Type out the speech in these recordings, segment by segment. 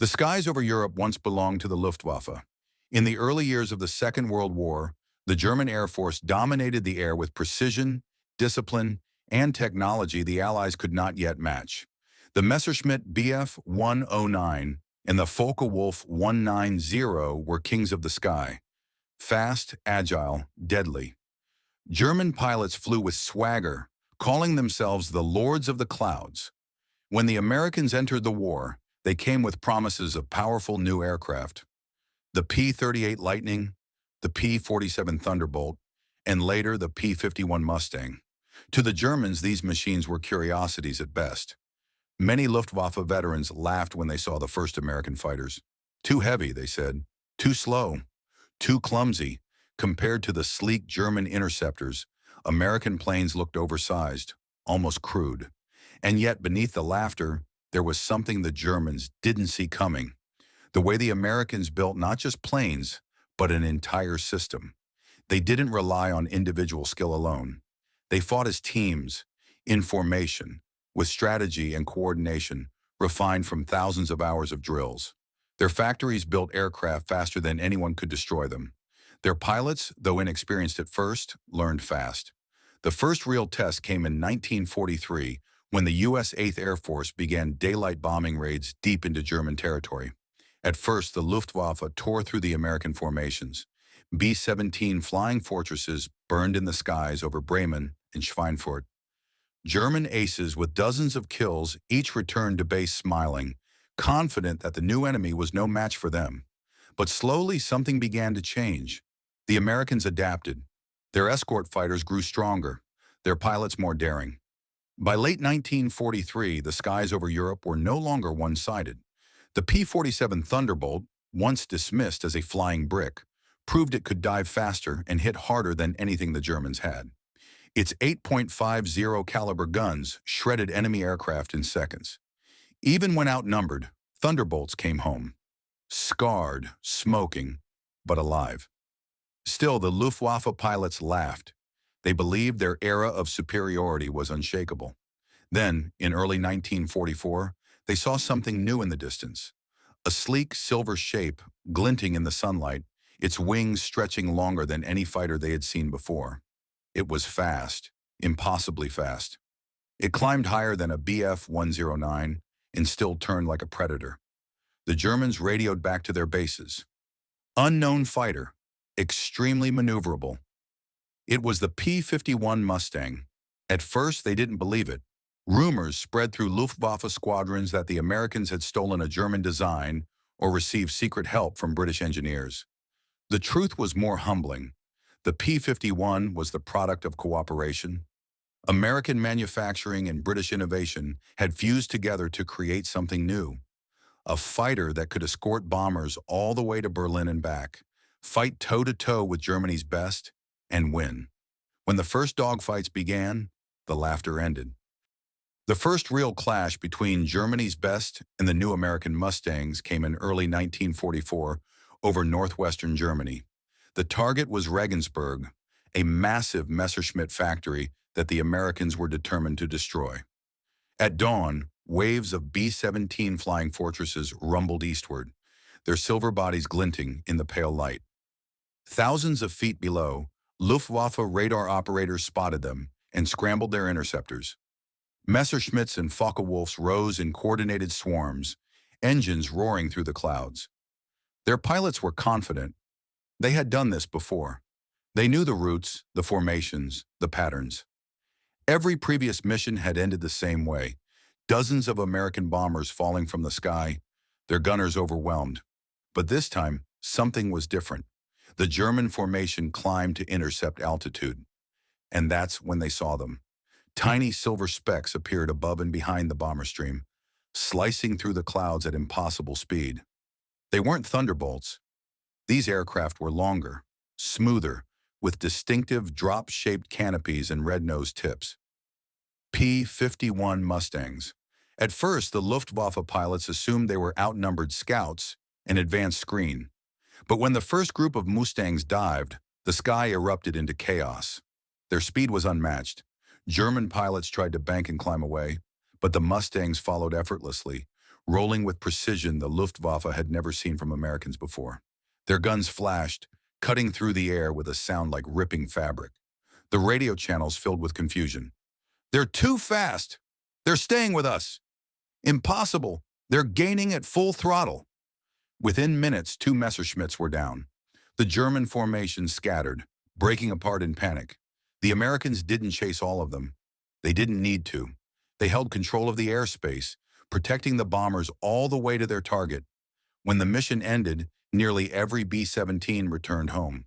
The skies over Europe once belonged to the Luftwaffe. In the early years of the Second World War, the German Air Force dominated the air with precision, discipline, and technology the Allies could not yet match. The Messerschmitt Bf 109 and the Focke-Wulf 190 were kings of the sky. Fast, agile, deadly. German pilots flew with swagger, calling themselves the Lords of the Clouds. When the Americans entered the war, they came with promises of powerful new aircraft. The P-38 Lightning, the P-47 Thunderbolt, and later the P-51 Mustang. To the Germans, these machines were curiosities at best. Many Luftwaffe veterans laughed when they saw the first American fighters. Too heavy, they said. Too slow. Too clumsy. Compared to the sleek German interceptors, American planes looked oversized, almost crude. And yet, beneath the laughter, there was something the Germans didn't see coming. The way the Americans built not just planes, but an entire system. They didn't rely on individual skill alone. They fought as teams, in formation, with strategy and coordination, refined from thousands of hours of drills. Their factories built aircraft faster than anyone could destroy them. Their pilots, though inexperienced at first, learned fast. The first real test came in 1943 when the U.S. 8th Air Force began daylight bombing raids deep into German territory. At first, the Luftwaffe tore through the American formations. B-17 flying fortresses burned in the skies over Bremen and Schweinfurt. German aces with dozens of kills each returned to base smiling, confident that the new enemy was no match for them. But slowly something began to change. The Americans adapted. Their escort fighters grew stronger, their pilots more daring. By late 1943, the skies over Europe were no longer one-sided. The P-47 Thunderbolt, once dismissed as a flying brick, proved it could dive faster and hit harder than anything the Germans had. Its 8.50 caliber guns shredded enemy aircraft in seconds. Even when outnumbered, Thunderbolts came home. Scarred, smoking, but alive. Still, the Luftwaffe pilots laughed. They believed their era of superiority was unshakable. Then, in early 1944, they saw something new in the distance. A sleek silver shape glinting in the sunlight, its wings stretching longer than any fighter they had seen before. It was fast, impossibly fast. It climbed higher than a Bf 109 and still turned like a predator. The Germans radioed back to their bases. Unknown fighter, extremely maneuverable. It was the P-51 Mustang. At first, they didn't believe it. Rumors spread through Luftwaffe squadrons that the Americans had stolen a German design or received secret help from British engineers. The truth was more humbling. The P-51 was the product of cooperation. American manufacturing and British innovation had fused together to create something new. A fighter that could escort bombers all the way to Berlin and back, fight toe-to-toe with Germany's best, and win. When the first dogfights began, the laughter ended. The first real clash between Germany's best and the new American Mustangs came in early 1944 over northwestern Germany. The target was Regensburg, a massive Messerschmitt factory that the Americans were determined to destroy. At dawn, waves of B-17 flying fortresses rumbled eastward, their silver bodies glinting in the pale light. Thousands of feet below, Luftwaffe radar operators spotted them and scrambled their interceptors. Messerschmitts and Focke-Wulfs rose in coordinated swarms, engines roaring through the clouds. Their pilots were confident. They had done this before. They knew the routes, the formations, the patterns. Every previous mission had ended the same way. Dozens of American bombers falling from the sky, their gunners overwhelmed. But this time, something was different. The German formation climbed to intercept altitude. And that's when they saw them. Tiny silver specks appeared above and behind the bomber stream, slicing through the clouds at impossible speed. They weren't Thunderbolts. These aircraft were longer, smoother, with distinctive drop-shaped canopies and red-nosed tips. P-51 Mustangs. At first, the Luftwaffe pilots assumed they were outnumbered scouts and advanced screen. But when the first group of Mustangs dived, the sky erupted into chaos. Their speed was unmatched. German pilots tried to bank and climb away, but the Mustangs followed effortlessly, rolling with precision the Luftwaffe had never seen from Americans before. Their guns flashed, cutting through the air with a sound like ripping fabric. The radio channels filled with confusion. "They're too fast! They're staying with us! Impossible! They're gaining at full throttle!" Within minutes, 2 Messerschmitts were down. The German formation scattered, breaking apart in panic. The Americans didn't chase all of them. They didn't need to. They held control of the airspace, protecting the bombers all the way to their target. When the mission ended, nearly every B-17 returned home.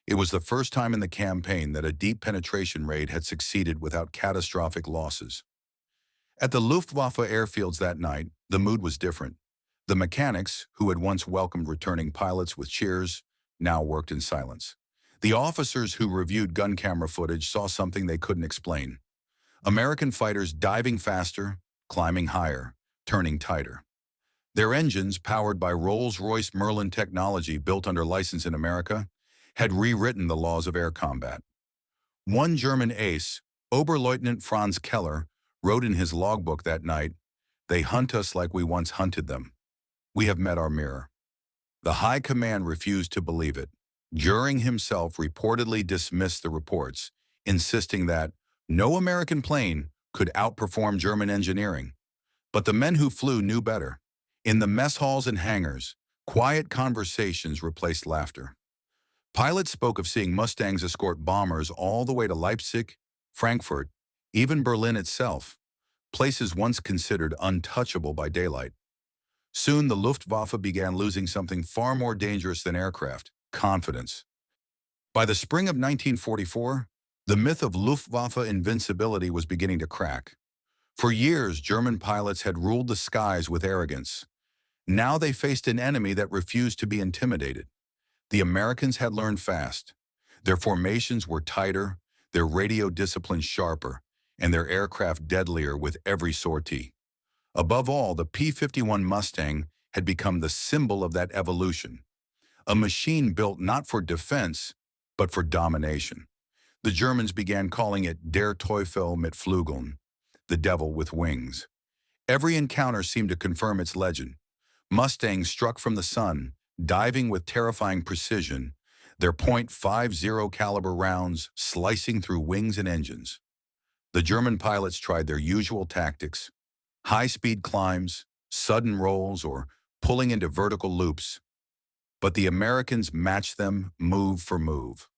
It was the first time in the campaign that a deep penetration raid had succeeded without catastrophic losses. At the Luftwaffe airfields that night, the mood was different. The mechanics, who had once welcomed returning pilots with cheers, now worked in silence. The officers who reviewed gun camera footage saw something they couldn't explain. American fighters diving faster, climbing higher, turning tighter. Their engines, powered by Rolls-Royce Merlin technology built under license in America, had rewritten the laws of air combat. One German ace, Oberleutnant Franz Keller, wrote in his logbook that night, "They hunt us like we once hunted them. We have met our mirror." The high command refused to believe it. Göring himself reportedly dismissed the reports, insisting that no American plane could outperform German engineering. But the men who flew knew better. In the mess halls and hangars, quiet conversations replaced laughter. Pilots spoke of seeing Mustangs escort bombers all the way to Leipzig, Frankfurt, even Berlin itself, places once considered untouchable by daylight. Soon the Luftwaffe began losing something far more dangerous than aircraft: confidence. By the spring of 1944, the myth of Luftwaffe invincibility was beginning to crack. For years, German pilots had ruled the skies with arrogance. Now they faced an enemy that refused to be intimidated. The Americans had learned fast. Their formations were tighter, their radio discipline sharper, and their aircraft deadlier with every sortie. Above all, the P-51 Mustang had become the symbol of that evolution. A machine built not for defense, but for domination. The Germans began calling it Der Teufel mit Flügeln, the devil with wings. Every encounter seemed to confirm its legend. Mustangs struck from the sun, diving with terrifying precision, their .50 caliber rounds slicing through wings and engines. The German pilots tried their usual tactics: high-speed climbs, sudden rolls, or pulling into vertical loops. But the Americans matched them move for move.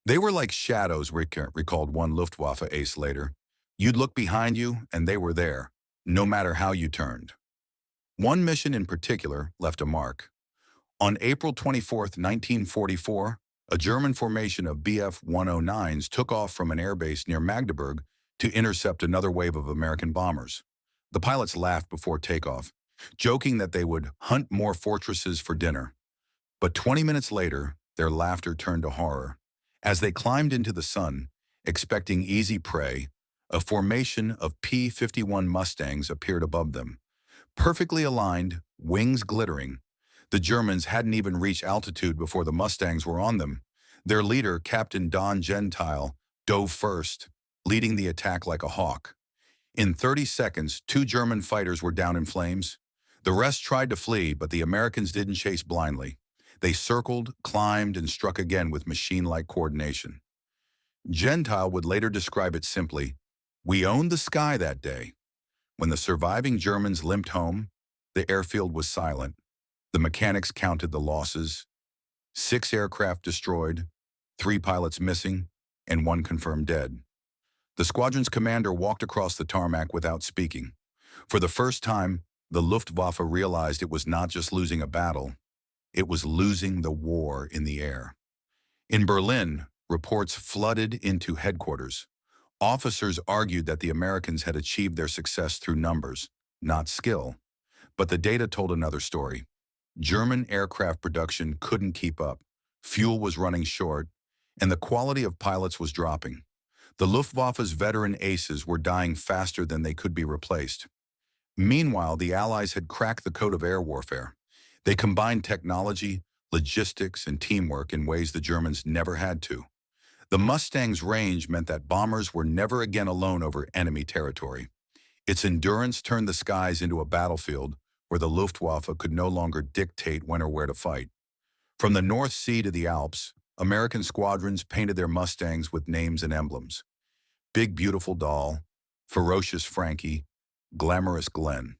They were like shadows, recalled one Luftwaffe ace later. You'd look behind you, and they were there, no matter how you turned. One mission in particular left a mark. On April 24, 1944, a German formation of Bf-109s took off from an airbase near Magdeburg to intercept another wave of American bombers. The pilots laughed before takeoff, joking that they would hunt more fortresses for dinner. But 20 minutes later, their laughter turned to horror. As they climbed into the sun, expecting easy prey, a formation of P-51 Mustangs appeared above them. Perfectly aligned, wings glittering. The Germans hadn't even reached altitude before the Mustangs were on them. Their leader, Captain Don Gentile, dove first, leading the attack like a hawk. In 30 seconds, 2 German fighters were down in flames. The rest tried to flee, but the Americans didn't chase blindly. They circled, climbed, and struck again with machine-like coordination. Gentile would later describe it simply: "We owned the sky that day." When the surviving Germans limped home, the airfield was silent. The mechanics counted the losses: 6 aircraft destroyed, 3 pilots missing, and 1 confirmed dead. The squadron's commander walked across the tarmac without speaking. For the first time, the Luftwaffe realized it was not just losing a battle, it was losing the war in the air. In Berlin, reports flooded into headquarters. Officers argued that the Americans had achieved their success through numbers, not skill. But the data told another story. German aircraft production couldn't keep up, fuel was running short, and the quality of pilots was dropping. The Luftwaffe's veteran aces were dying faster than they could be replaced. Meanwhile, the Allies had cracked the code of air warfare. They combined technology, logistics, and teamwork in ways the Germans never had to. The Mustang's range meant that bombers were never again alone over enemy territory. Its endurance turned the skies into a battlefield where the Luftwaffe could no longer dictate when or where to fight. From the North Sea to the Alps, American squadrons painted their Mustangs with names and emblems. Big Beautiful Doll, Ferocious Frankie, Glamorous Glenn.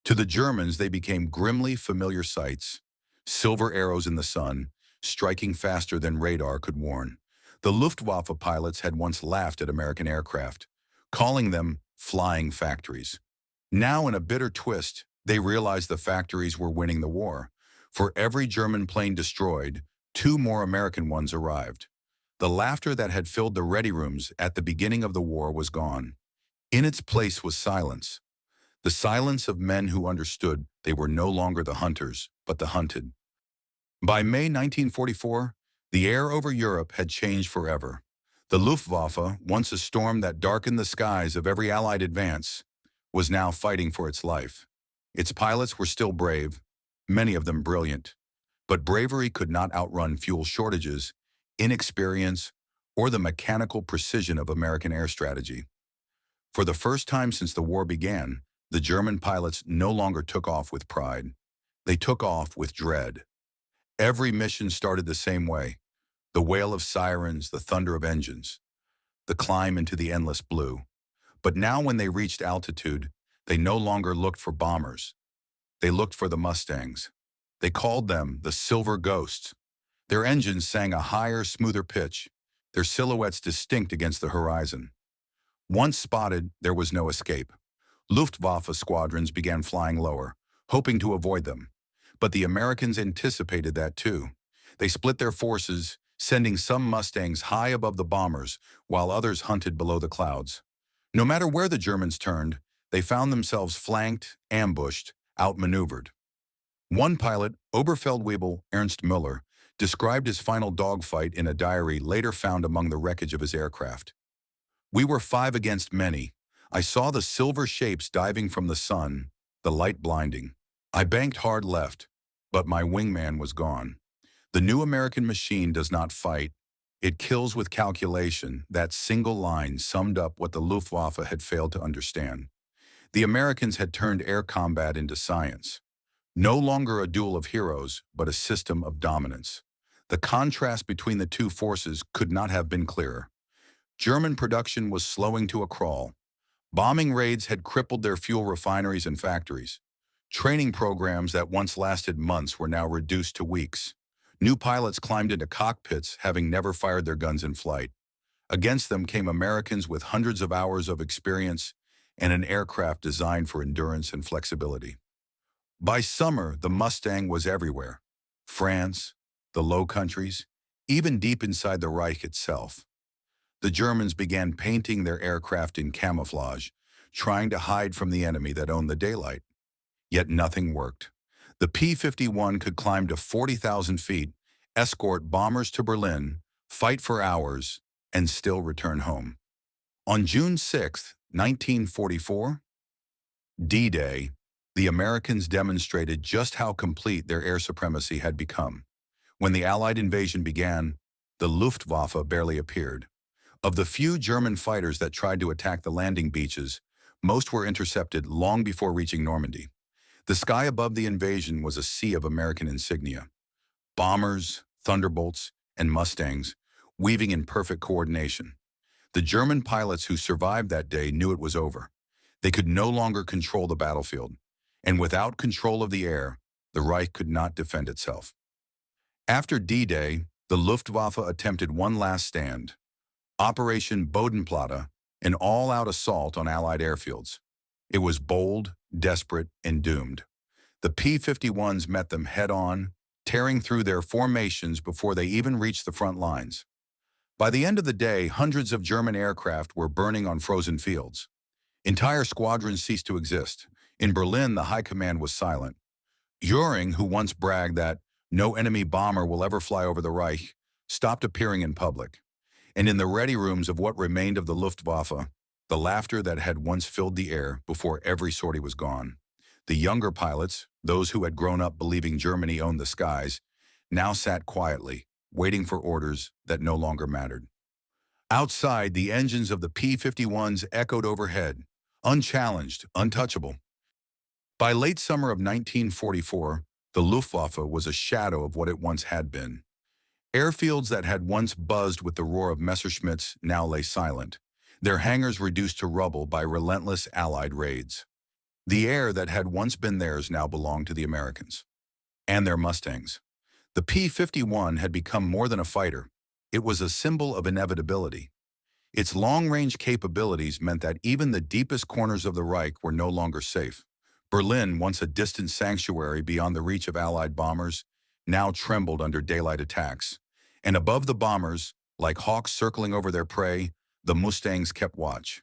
To the Germans, they became grimly familiar sights, silver arrows in the sun, striking faster than radar could warn. The Luftwaffe pilots had once laughed at American aircraft, calling them flying factories. Now, in a bitter twist, they realized the factories were winning the war. For every German plane destroyed, two more American ones arrived. The laughter that had filled the ready rooms at the beginning of the war was gone. In its place was silence. The silence of men who understood they were no longer the hunters, but the hunted. By May 1944, the air over Europe had changed forever. The Luftwaffe, once a storm that darkened the skies of every Allied advance, was now fighting for its life. Its pilots were still brave, many of them brilliant. But bravery could not outrun fuel shortages, inexperience, or the mechanical precision of American air strategy. For the first time since the war began, the German pilots no longer took off with pride. They took off with dread. Every mission started the same way: the wail of sirens, the thunder of engines, the climb into the endless blue. But now when they reached altitude, they no longer looked for bombers. They looked for the Mustangs. They called them the Silver Ghosts. Their engines sang a higher, smoother pitch, their silhouettes distinct against the horizon. Once spotted, there was no escape. Luftwaffe squadrons began flying lower, hoping to avoid them. But the Americans anticipated that too. They split their forces, sending some Mustangs high above the bombers, while others hunted below the clouds. No matter where the Germans turned, they found themselves flanked, ambushed, outmaneuvered. One pilot, Oberfeldwebel Ernst Müller, described his final dogfight in a diary later found among the wreckage of his aircraft. "We were 5 against many. I saw the silver shapes diving from the sun, the light blinding. I banked hard left, but my wingman was gone. The new American machine does not fight. It kills with calculation." That single line summed up what the Luftwaffe had failed to understand. The Americans had turned air combat into science. No longer a duel of heroes, but a system of dominance. The contrast between the two forces could not have been clearer. German production was slowing to a crawl. Bombing raids had crippled their fuel refineries and factories. Training programs that once lasted months were now reduced to weeks. New pilots climbed into cockpits, having never fired their guns in flight. Against them came Americans with hundreds of hours of experience and an aircraft designed for endurance and flexibility. By summer, the Mustang was everywhere: France, the Low Countries, even deep inside the Reich itself. The Germans began painting their aircraft in camouflage, trying to hide from the enemy that owned the daylight. Yet nothing worked. The P-51 could climb to 40,000 feet, escort bombers to Berlin, fight for hours, and still return home. On June 6, 1944, D-Day, the Americans demonstrated just how complete their air supremacy had become. When the Allied invasion began, the Luftwaffe barely appeared. Of the few German fighters that tried to attack the landing beaches, most were intercepted long before reaching Normandy. The sky above the invasion was a sea of American insignia: bombers, Thunderbolts, and Mustangs, weaving in perfect coordination. The German pilots who survived that day knew it was over. They could no longer control the battlefield, and without control of the air, the Reich could not defend itself. After D-Day, the Luftwaffe attempted one last stand: Operation Bodenplatte, an all-out assault on Allied airfields. It was bold, desperate, and doomed. The P-51s met them head-on, tearing through their formations before they even reached the front lines. By the end of the day, hundreds of German aircraft were burning on frozen fields. Entire squadrons ceased to exist. In Berlin, the high command was silent. Göring, who once bragged that no enemy bomber will ever fly over the Reich, stopped appearing in public. And in the ready rooms of what remained of the Luftwaffe, the laughter that had once filled the air before every sortie was gone. The younger pilots, those who had grown up believing Germany owned the skies, now sat quietly, waiting for orders that no longer mattered. Outside, the engines of the P-51s echoed overhead, unchallenged, untouchable. By late summer of 1944, the Luftwaffe was a shadow of what it once had been. Airfields that had once buzzed with the roar of Messerschmitts now lay silent, their hangars reduced to rubble by relentless Allied raids. The air that had once been theirs now belonged to the Americans. And their Mustangs. The P-51 had become more than a fighter. It was a symbol of inevitability. Its long-range capabilities meant that even the deepest corners of the Reich were no longer safe. Berlin, once a distant sanctuary beyond the reach of Allied bombers, now trembled under daylight attacks. And above the bombers, like hawks circling over their prey, the Mustangs kept watch.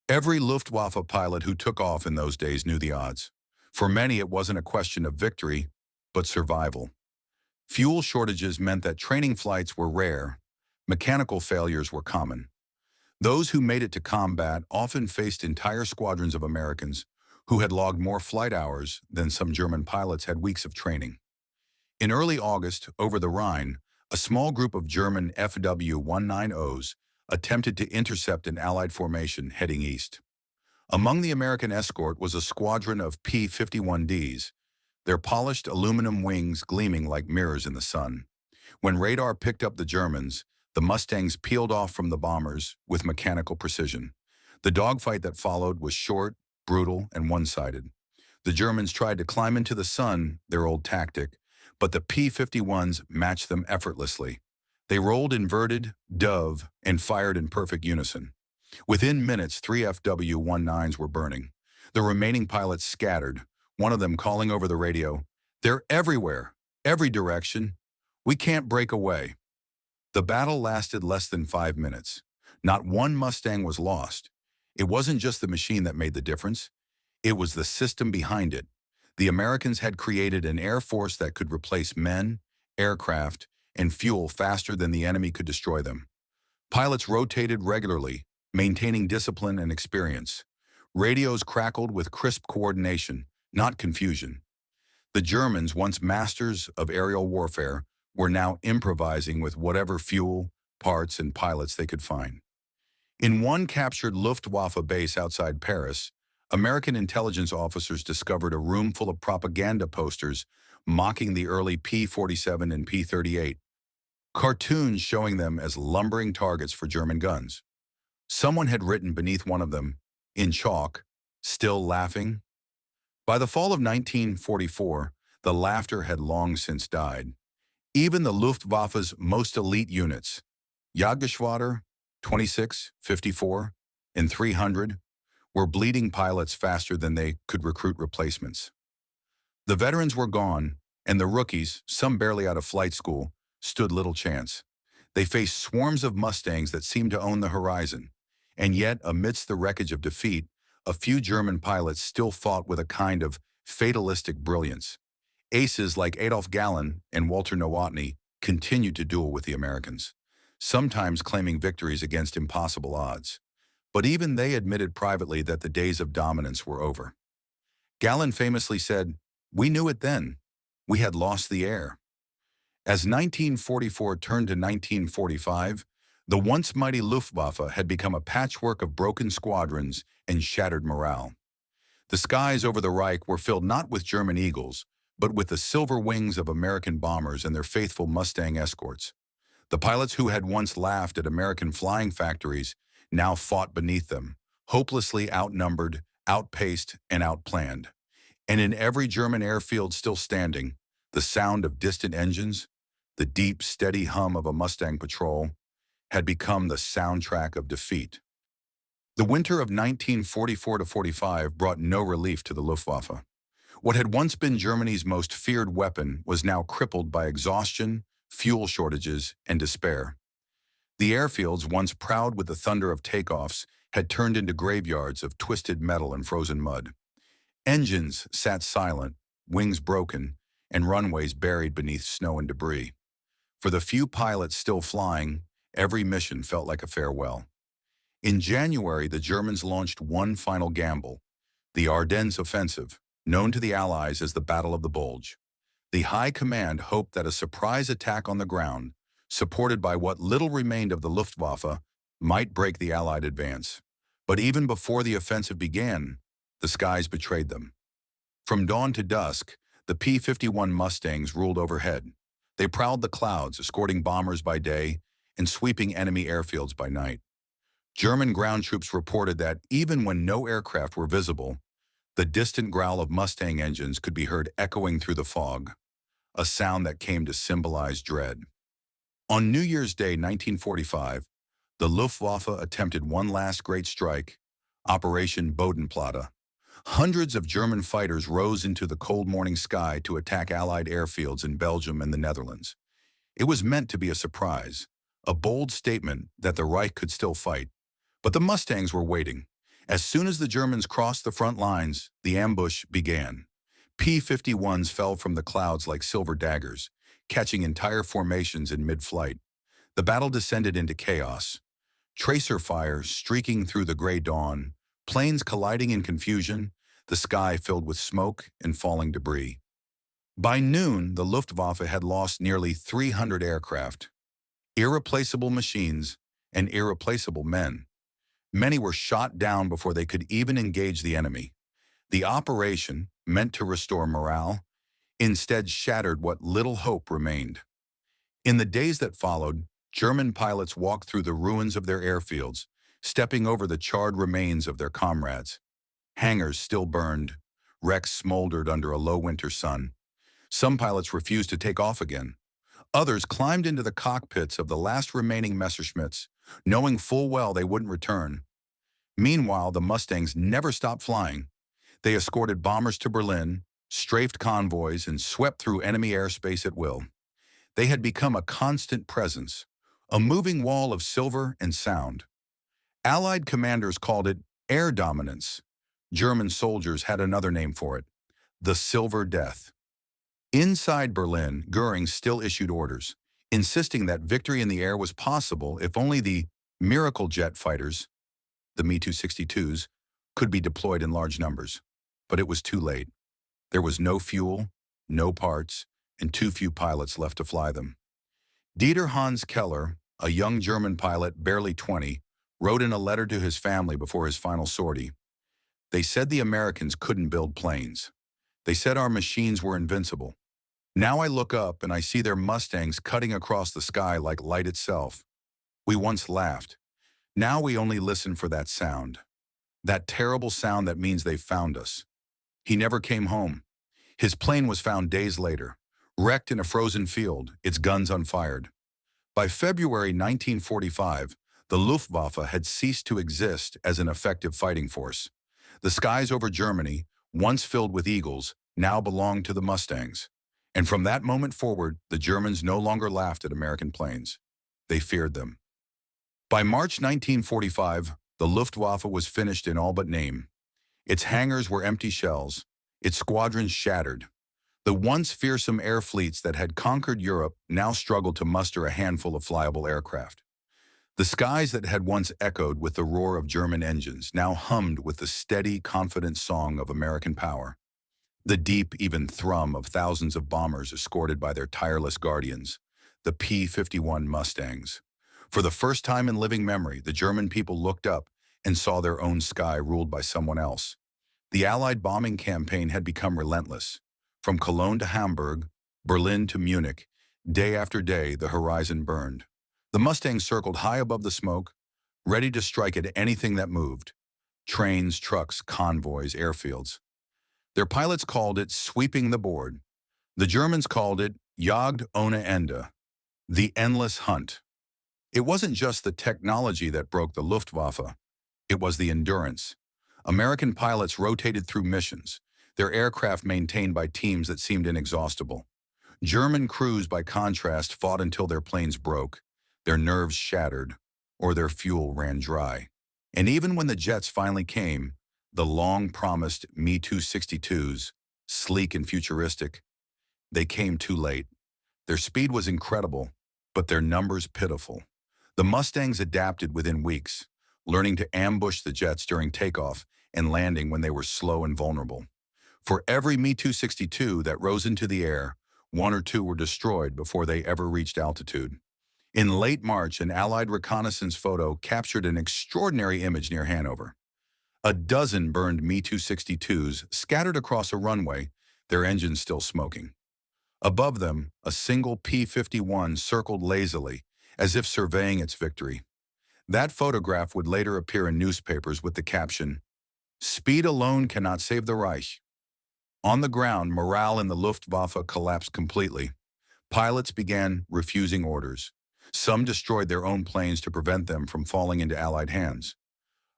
Every Luftwaffe pilot who took off in those days knew the odds. For many, it wasn't a question of victory, but survival. Fuel shortages meant that training flights were rare. Mechanical failures were common. Those who made it to combat often faced entire squadrons of Americans who had logged more flight hours than some German pilots had weeks of training. In early August, over the Rhine, a small group of German FW-190s attempted to intercept an Allied formation heading east. Among the American escort was a squadron of P-51Ds, their polished aluminum wings gleaming like mirrors in the sun. When radar picked up the Germans, the Mustangs peeled off from the bombers with mechanical precision. The dogfight that followed was short, brutal, and one-sided. The Germans tried to climb into the sun, their old tactic, but the P-51s matched them effortlessly. They rolled inverted, dove, and fired in perfect unison. Within minutes, 3 FW-19s were burning. The remaining pilots scattered, one of them calling over the radio, "They're everywhere, every direction. We can't break away." The battle lasted less than 5 minutes. Not one Mustang was lost. It wasn't just the machine that made the difference. It was the system behind it. The Americans had created an air force that could replace men, aircraft, and fuel faster than the enemy could destroy them. Pilots rotated regularly, maintaining discipline and experience. Radios crackled with crisp coordination, not confusion. The Germans, once masters of aerial warfare, were now improvising with whatever fuel, parts, and pilots they could find. In one captured Luftwaffe base outside Paris, American intelligence officers discovered a room full of propaganda posters mocking the early P-47 and P-38, cartoons showing them as lumbering targets for German guns. Someone had written beneath one of them, in chalk, "Still laughing?" By the fall of 1944, the laughter had long since died. Even the Luftwaffe's most elite units, Jagdgeschwader 26, 54, and 300, were bleeding pilots faster than they could recruit replacements. The veterans were gone, and the rookies, some barely out of flight school, stood little chance. They faced swarms of Mustangs that seemed to own the horizon, and yet, amidst the wreckage of defeat, a few German pilots still fought with a kind of fatalistic brilliance. Aces like Adolf Galland and Walter Nowotny continued to duel with the Americans, sometimes claiming victories against impossible odds. But even they admitted privately that the days of dominance were over. Galland famously said, "We knew it then. We had lost the air." As 1944 turned to 1945, the once mighty Luftwaffe had become a patchwork of broken squadrons and shattered morale. The skies over the Reich were filled not with German eagles, but with the silver wings of American bombers and their faithful Mustang escorts. The pilots who had once laughed at American flying factories now fought beneath them, hopelessly outnumbered, outpaced, and outplanned. And in every German airfield still standing, the sound of distant engines, the deep, steady hum of a Mustang patrol, had become the soundtrack of defeat. The winter of 1944-45 brought no relief to the Luftwaffe. What had once been Germany's most feared weapon was now crippled by exhaustion, fuel shortages, and despair. The airfields, once proud with the thunder of takeoffs, had turned into graveyards of twisted metal and frozen mud. Engines sat silent, wings broken, and runways buried beneath snow and debris. For the few pilots still flying, every mission felt like a farewell. In January, the Germans launched one final gamble, the Ardennes Offensive, known to the Allies as the Battle of the Bulge. The High Command hoped that a surprise attack on the ground, supported by what little remained of the Luftwaffe, might break the Allied advance. But even before the offensive began, the skies betrayed them. From dawn to dusk, the P-51 Mustangs ruled overhead. They prowled the clouds, escorting bombers by day and sweeping enemy airfields by night. German ground troops reported that even when no aircraft were visible, the distant growl of Mustang engines could be heard echoing through the fog, a sound that came to symbolize dread. On New Year's Day 1945, the Luftwaffe attempted one last great strike, Operation Bodenplatte. Hundreds of German fighters rose into the cold morning sky to attack Allied airfields in Belgium and the Netherlands. It was meant to be a surprise, a bold statement that the Reich could still fight. But the Mustangs were waiting. As soon as the Germans crossed the front lines, the ambush began. P-51s fell from the clouds like silver daggers, catching entire formations in mid-flight. The battle descended into chaos. Tracer fire streaking through the gray dawn, planes colliding in confusion, the sky filled with smoke and falling debris. By noon, the Luftwaffe had lost nearly 300 aircraft, irreplaceable machines, and irreplaceable men. Many were shot down before they could even engage the enemy. The operation, meant to restore morale, instead shattered what little hope remained. In the days that followed, German pilots walked through the ruins of their airfields, stepping over the charred remains of their comrades. Hangars still burned, wrecks smoldered under a low winter sun. Some pilots refused to take off again. Others climbed into the cockpits of the last remaining Messerschmitts, knowing full well they wouldn't return. Meanwhile, the Mustangs never stopped flying. They escorted bombers to Berlin, strafed convoys, and swept through enemy airspace at will. They had become a constant presence, a moving wall of silver and sound. Allied commanders called it air dominance. German soldiers had another name for it, the Silver Death. Inside Berlin, Goering still issued orders, insisting that victory in the air was possible if only the Miracle jet fighters, the Me-262s, could be deployed in large numbers. But it was too late. There was no fuel, no parts, and too few pilots left to fly them. Dieter Hans Keller, a young German pilot, barely 20, wrote in a letter to his family before his final sortie. They said the Americans couldn't build planes. They said our machines were invincible. Now I look up and I see their Mustangs cutting across the sky like light itself. We once laughed. Now we only listen for that sound. That terrible sound that means they found us. He never came home. His plane was found days later, wrecked in a frozen field, its guns unfired. By February 1945, the Luftwaffe had ceased to exist as an effective fighting force. The skies over Germany, once filled with eagles, now belonged to the Mustangs. And from that moment forward, the Germans no longer laughed at American planes. They feared them. By March 1945, the Luftwaffe was finished in all but name. Its hangars were empty shells, its squadrons shattered. The once fearsome air fleets that had conquered Europe now struggled to muster a handful of flyable aircraft. The skies that had once echoed with the roar of German engines now hummed with the steady, confident song of American power. The deep, even thrum of thousands of bombers escorted by their tireless guardians, the P-51 Mustangs. For the first time in living memory, the German people looked up and saw their own sky ruled by someone else. The Allied bombing campaign had become relentless. From Cologne to Hamburg, Berlin to Munich, day after day, the horizon burned. The Mustangs circled high above the smoke, ready to strike at anything that moved. Trains, trucks, convoys, airfields. Their pilots called it sweeping the board. The Germans called it Jagd ohne Ende, the endless hunt. It wasn't just the technology that broke the Luftwaffe. It was the endurance. American pilots rotated through missions, their aircraft maintained by teams that seemed inexhaustible. German crews, by contrast, fought until their planes broke, their nerves shattered, or their fuel ran dry. And even when the jets finally came, the long-promised Me-262s, sleek and futuristic, they came too late. Their speed was incredible, but their numbers pitiful. The Mustangs adapted within weeks, learning to ambush the jets during takeoff and landing when they were slow and vulnerable. For every Me-262 that rose into the air, one or two were destroyed before they ever reached altitude. In late March, an Allied reconnaissance photo captured an extraordinary image near Hanover. A dozen burned Me-262s scattered across a runway, their engines still smoking. Above them, a single P-51 circled lazily, as if surveying its victory. That photograph would later appear in newspapers with the caption, "Speed alone cannot save the Reich." On the ground, morale in the Luftwaffe collapsed completely. Pilots began refusing orders. Some destroyed their own planes to prevent them from falling into Allied hands.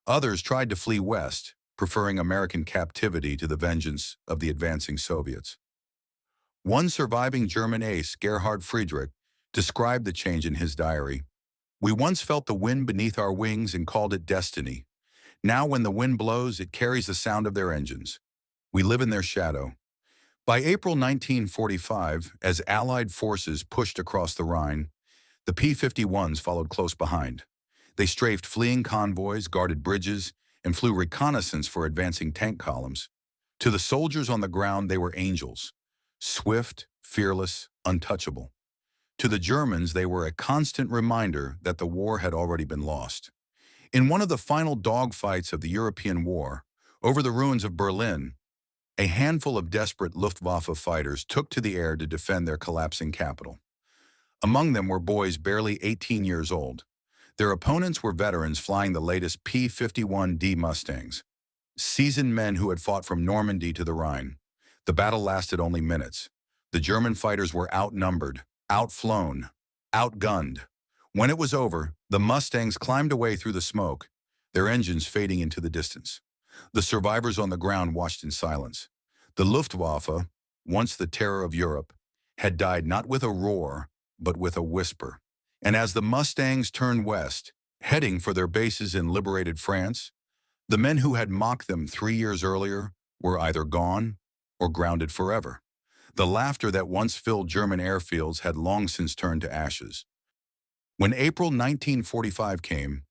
Others tried to flee west, preferring American captivity to the vengeance of the advancing Soviets. One surviving German ace, Gerhard Friedrich, described the change in his diary. "We once felt the wind beneath our wings and called it destiny. Now when the wind blows, it carries the sound of their engines. We live in their shadow." By April 1945, as Allied forces pushed across the Rhine, the P-51s followed close behind. They strafed fleeing convoys, guarded bridges, and flew reconnaissance for advancing tank columns. To the soldiers on the ground, they were angels, swift, fearless, untouchable. To the Germans, they were a constant reminder that the war had already been lost. In one of the final dogfights of the European war, over the ruins of Berlin, a handful of desperate Luftwaffe fighters took to the air to defend their collapsing capital. Among them were boys barely 18 years old. Their opponents were veterans flying the latest P-51D Mustangs, seasoned men who had fought from Normandy to the Rhine. The battle lasted only minutes. The German fighters were outnumbered, outflown, outgunned. When it was over, the Mustangs climbed away through the smoke, their engines fading into the distance. The survivors on the ground watched in silence. The Luftwaffe, once the terror of Europe, had died not with a roar, but with a whisper. And as the Mustangs turned west, heading for their bases in liberated France, the men who had mocked them 3 years earlier were either gone or grounded forever. The laughter that once filled German airfields had long since turned to ashes. When April 1945 came,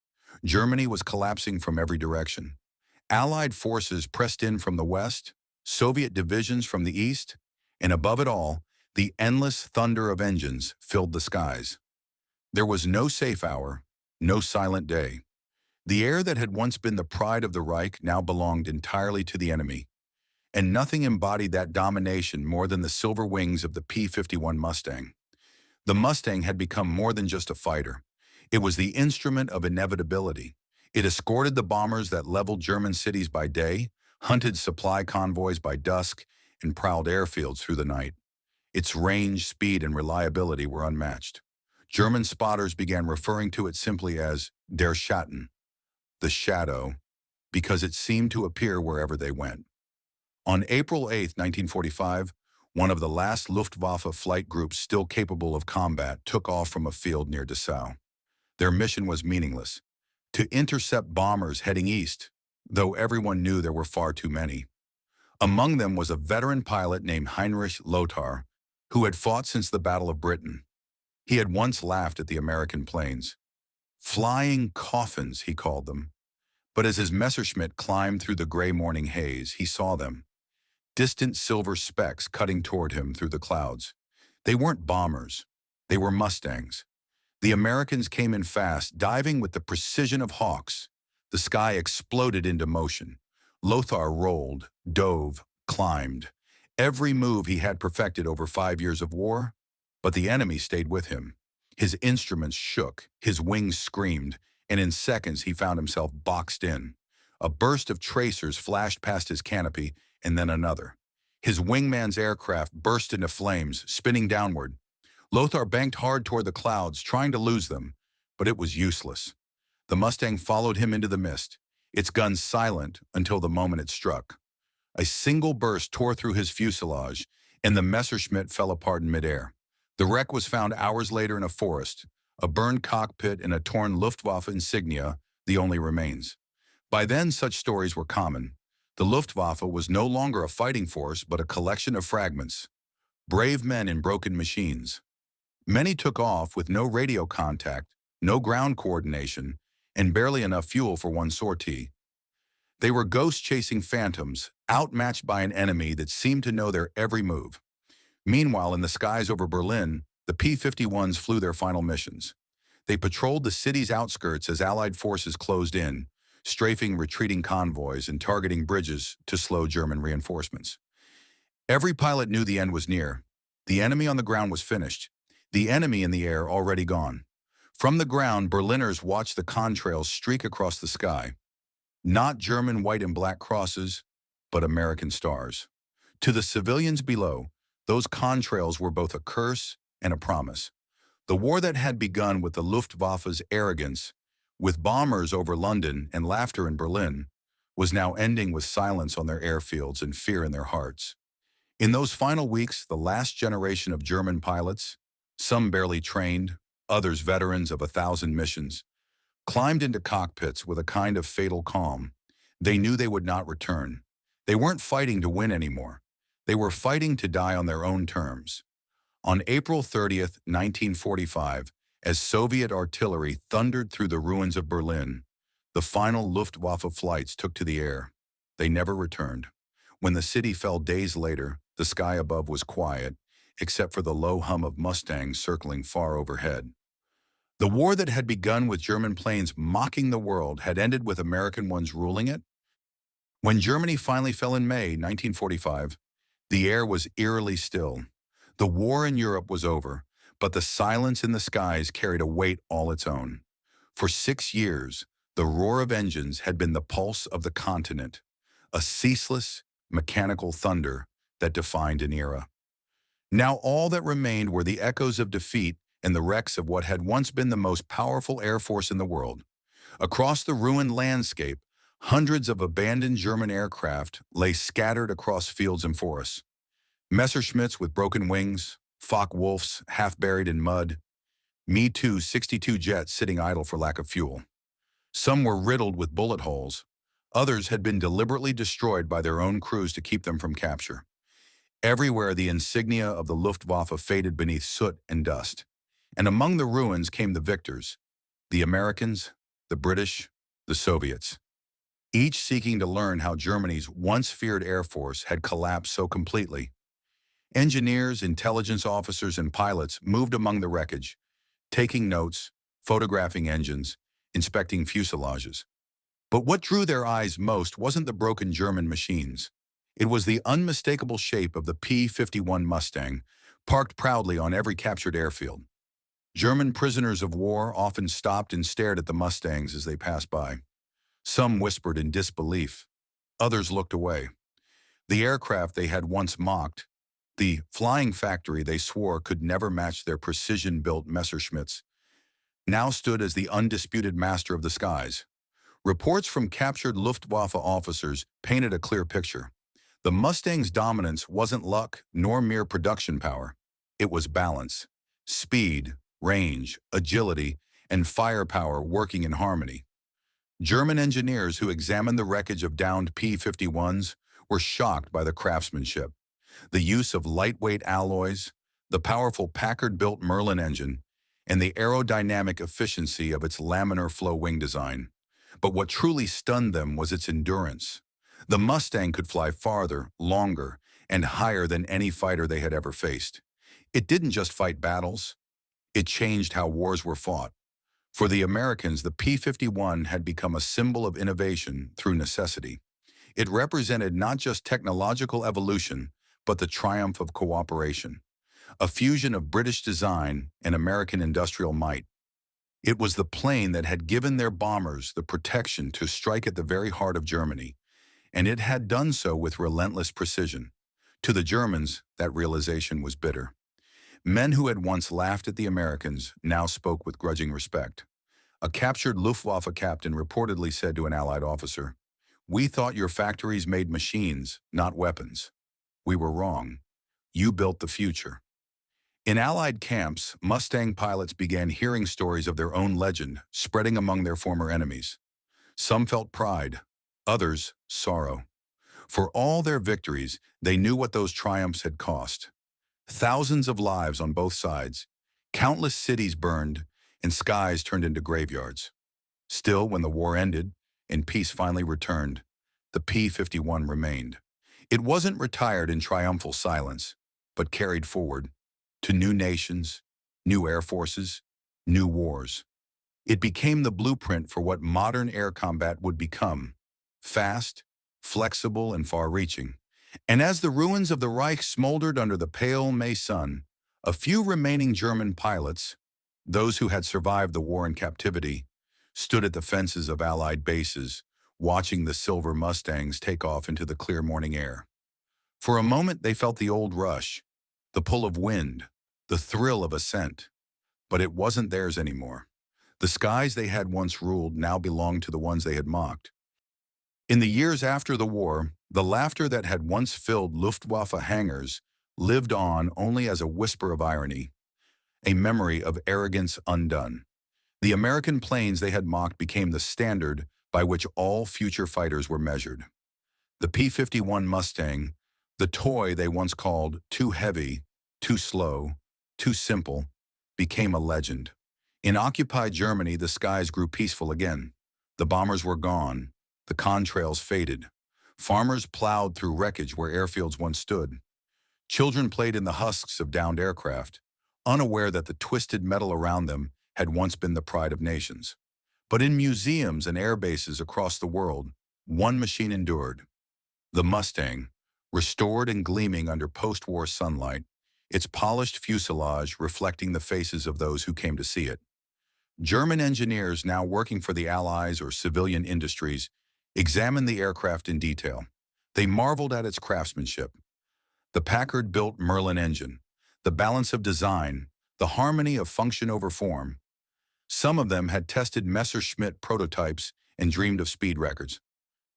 Germany was collapsing from every direction. Allied forces pressed in from the west, Soviet divisions from the east, and above it all, the endless thunder of engines filled the skies. There was no safe hour, no silent day. The air that had once been the pride of the Reich now belonged entirely to the enemy, and nothing embodied that domination more than the silver wings of the P-51 Mustang. The Mustang had become more than just a fighter. It was the instrument of inevitability. It escorted the bombers that leveled German cities by day, hunted supply convoys by dusk, and prowled airfields through the night. Its range, speed, and reliability were unmatched. German spotters began referring to it simply as Der Schatten, the shadow, because it seemed to appear wherever they went. On April 8, 1945, one of the last Luftwaffe flight groups still capable of combat took off from a field near Dessau. Their mission was meaningless: to intercept bombers heading east, though everyone knew there were far too many. Among them was a veteran pilot named Heinrich Lothar, who had fought since the Battle of Britain. He had once laughed at the American planes. "Flying coffins," he called them. But as his Messerschmitt climbed through the gray morning haze, he saw them. Distant silver specks cutting toward him through the clouds. They weren't bombers. They were Mustangs. The Americans came in fast, diving with the precision of hawks. The sky exploded into motion. Lothar rolled, dove, climbed. Every move he had perfected over 5 years of war, but the enemy stayed with him. His instruments shook, his wings screamed, and in seconds he found himself boxed in. A burst of tracers flashed past his canopy, and then another. His wingman's aircraft burst into flames, spinning downward. Lothar banked hard toward the clouds, trying to lose them, but it was useless. The Mustang followed him into the mist, its guns silent until the moment it struck. A single burst tore through his fuselage, and the Messerschmitt fell apart in midair. The wreck was found hours later in a forest, a burned cockpit and a torn Luftwaffe insignia, the only remains. By then, such stories were common. The Luftwaffe was no longer a fighting force, but a collection of fragments. Brave men in broken machines. Many took off with no radio contact, no ground coordination, and barely enough fuel for one sortie. They were ghost-chasing phantoms, outmatched by an enemy that seemed to know their every move. Meanwhile, in the skies over Berlin, the P-51s flew their final missions. They patrolled the city's outskirts as Allied forces closed in, strafing retreating convoys and targeting bridges to slow German reinforcements. Every pilot knew the end was near. The enemy on the ground was finished. The enemy in the air already gone. From the ground, Berliners watched the contrails streak across the sky. Not German white and black crosses, but American stars. To the civilians below, those contrails were both a curse and a promise. The war that had begun with the Luftwaffe's arrogance, with bombers over London and laughter in Berlin, was now ending with silence on their airfields and fear in their hearts. In those final weeks, the last generation of German pilots, some barely trained, others veterans of 1,000 missions, climbed into cockpits with a kind of fatal calm. They knew they would not return. They weren't fighting to win anymore. They were fighting to die on their own terms. On April 30th, 1945, as Soviet artillery thundered through the ruins of Berlin, the final Luftwaffe flights took to the air. They never returned. When the city fell days later, the sky above was quiet, except for the low hum of Mustangs circling far overhead. The war that had begun with German planes mocking the world had ended with American ones ruling it. When Germany finally fell in May 1945, the air was eerily still. The war in Europe was over, but the silence in the skies carried a weight all its own. For 6 years, the roar of engines had been the pulse of the continent, a ceaseless, mechanical thunder that defined an era. Now all that remained were the echoes of defeat and the wrecks of what had once been the most powerful air force in the world. Across the ruined landscape, hundreds of abandoned German aircraft lay scattered across fields and forests. Messerschmitts with broken wings, Focke-Wulfs half buried in mud, Me-2 62 jets sitting idle for lack of fuel. Some were riddled with bullet holes. Others had been deliberately destroyed by their own crews to keep them from capture. Everywhere the insignia of the Luftwaffe faded beneath soot and dust. And among the ruins came the victors, the Americans, the British, the Soviets, each seeking to learn how Germany's once feared air force had collapsed so completely. Engineers, intelligence officers, and pilots moved among the wreckage, taking notes, photographing engines, inspecting fuselages. But what drew their eyes most wasn't the broken German machines. It was the unmistakable shape of the P-51 Mustang, parked proudly on every captured airfield. German prisoners of war often stopped and stared at the Mustangs as they passed by. Some whispered in disbelief. Others looked away. The aircraft they had once mocked, the flying factory they swore could never match their precision-built Messerschmitts, now stood as the undisputed master of the skies. Reports from captured Luftwaffe officers painted a clear picture. The Mustang's dominance wasn't luck nor mere production power. It was balance, speed, range, agility, and firepower working in harmony. German engineers who examined the wreckage of downed P-51s were shocked by the craftsmanship. The use of lightweight alloys, the powerful Packard-built Merlin engine, and the aerodynamic efficiency of its laminar flow wing design. But what truly stunned them was its endurance. The Mustang could fly farther, longer, and higher than any fighter they had ever faced. It didn't just fight battles. It changed how wars were fought. For the Americans, the P-51 had become a symbol of innovation through necessity. It represented not just technological evolution, but the triumph of cooperation, a fusion of British design and American industrial might. It was the plane that had given their bombers the protection to strike at the very heart of Germany, and it had done so with relentless precision. To the Germans, that realization was bitter. Men who had once laughed at the Americans now spoke with grudging respect. A captured Luftwaffe captain reportedly said to an Allied officer, "We thought your factories made machines, not weapons. We were wrong. You built the future." In Allied camps, Mustang pilots began hearing stories of their own legend spreading among their former enemies. Some felt pride, others sorrow. For all their victories, they knew what those triumphs had cost. Thousands of lives on both sides, countless cities burned, and skies turned into graveyards. Still, when the war ended and peace finally returned, the P-51 remained. It wasn't retired in triumphal silence, but carried forward to new nations, new air forces, new wars. It became the blueprint for what modern air combat would become: fast, flexible, and far-reaching. And as the ruins of the Reich smoldered under the pale May sun, a few remaining German pilots, those who had survived the war in captivity, stood at the fences of Allied bases, watching the silver Mustangs take off into the clear morning air. For a moment they felt the old rush, the pull of wind, the thrill of ascent. But it wasn't theirs anymore. The skies they had once ruled now belonged to the ones they had mocked. In the years after the war, the laughter that had once filled Luftwaffe hangars lived on only as a whisper of irony, a memory of arrogance undone. The American planes they had mocked became the standard by which all future fighters were measured. The P-51 Mustang, the toy they once called too heavy, too slow, too simple, became a legend. In occupied Germany, the skies grew peaceful again. The bombers were gone. The contrails faded. Farmers plowed through wreckage where airfields once stood. Children played in the husks of downed aircraft, unaware that the twisted metal around them had once been the pride of nations. But in museums and air bases across the world, one machine endured: the Mustang, restored and gleaming under post-war sunlight, its polished fuselage reflecting the faces of those who came to see it. German engineers now working for the Allies or civilian industries examined the aircraft in detail. They marveled at its craftsmanship. The Packard-built Merlin engine, the balance of design, the harmony of function over form. Some of them had tested Messerschmitt prototypes and dreamed of speed records.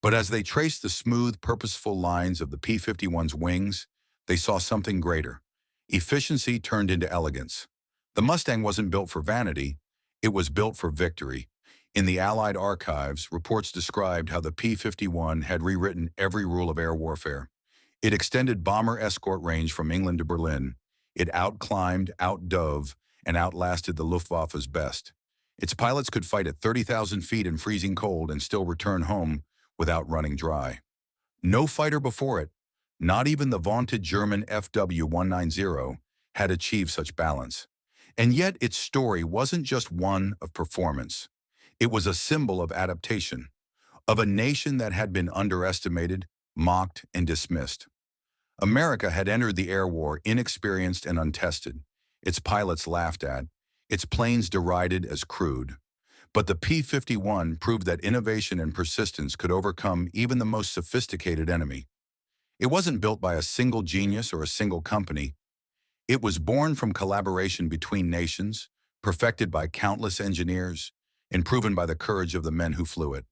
But as they traced the smooth, purposeful lines of the P-51's wings, they saw something greater. Efficiency turned into elegance. The Mustang wasn't built for vanity, it was built for victory. In the Allied archives, reports described how the P-51 had rewritten every rule of air warfare. It extended bomber escort range from England to Berlin. It outclimbed, outdove, and outlasted the Luftwaffe's best. Its pilots could fight at 30,000 feet in freezing cold and still return home without running dry. No fighter before it, not even the vaunted German FW-190, had achieved such balance. And yet its story wasn't just one of performance. It was a symbol of adaptation, of a nation that had been underestimated, mocked, and dismissed. America had entered the air war inexperienced and untested, its pilots laughed at, its planes derided as crude. But the P-51 proved that innovation and persistence could overcome even the most sophisticated enemy. It wasn't built by a single genius or a single company. It was born from collaboration between nations, perfected by countless engineers, and proven by the courage of the men who flew it.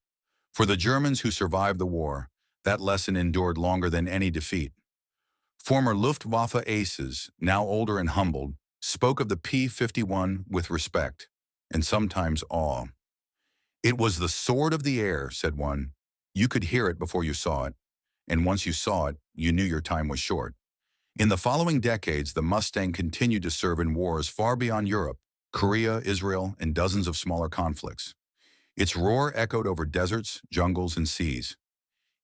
For the Germans who survived the war, that lesson endured longer than any defeat. Former Luftwaffe aces, now older and humbled, spoke of the P-51 with respect, and sometimes awe. "It was the sword of the air," said one. "You could hear it before you saw it, and once you saw it, you knew your time was short." In the following decades, the Mustang continued to serve in wars far beyond Europe, Korea, Israel, and dozens of smaller conflicts. Its roar echoed over deserts, jungles, and seas.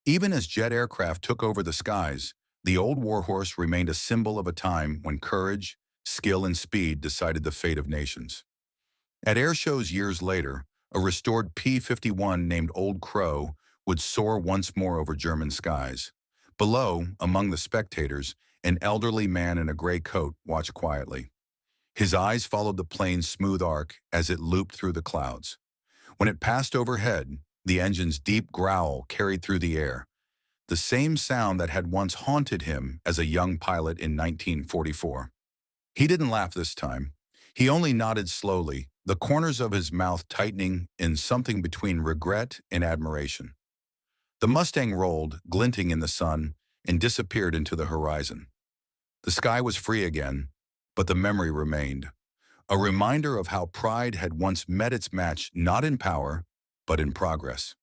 Even as jet aircraft took over the skies, the old warhorse remained a symbol of a time when courage, skill, and speed decided the fate of nations. At air shows years later, a restored P-51 named Old Crow would soar once more over German skies. Below, among the spectators, an elderly man in a gray coat watched quietly. His eyes followed the plane's smooth arc as it looped through the clouds. When it passed overhead, the engine's deep growl carried through the air, the same sound that had once haunted him as a young pilot in 1944. He didn't laugh this time. He only nodded slowly, the corners of his mouth tightening in something between regret and admiration. The Mustang rolled, glinting in the sun, and disappeared into the horizon. The sky was free again, but the memory remained, a reminder of how pride had once met its match not in power, but in progress.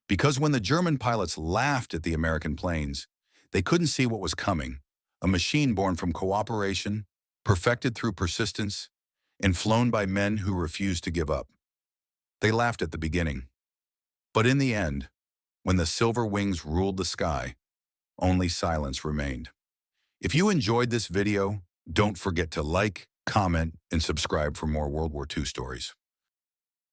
Because when the German pilots laughed at the American planes, they couldn't see what was coming: a machine born from cooperation, perfected through persistence, and flown by men who refused to give up. They laughed at the beginning. But in the end, when the silver wings ruled the sky, only silence remained. If you enjoyed this video, don't forget to like, comment, and subscribe for more World War II stories.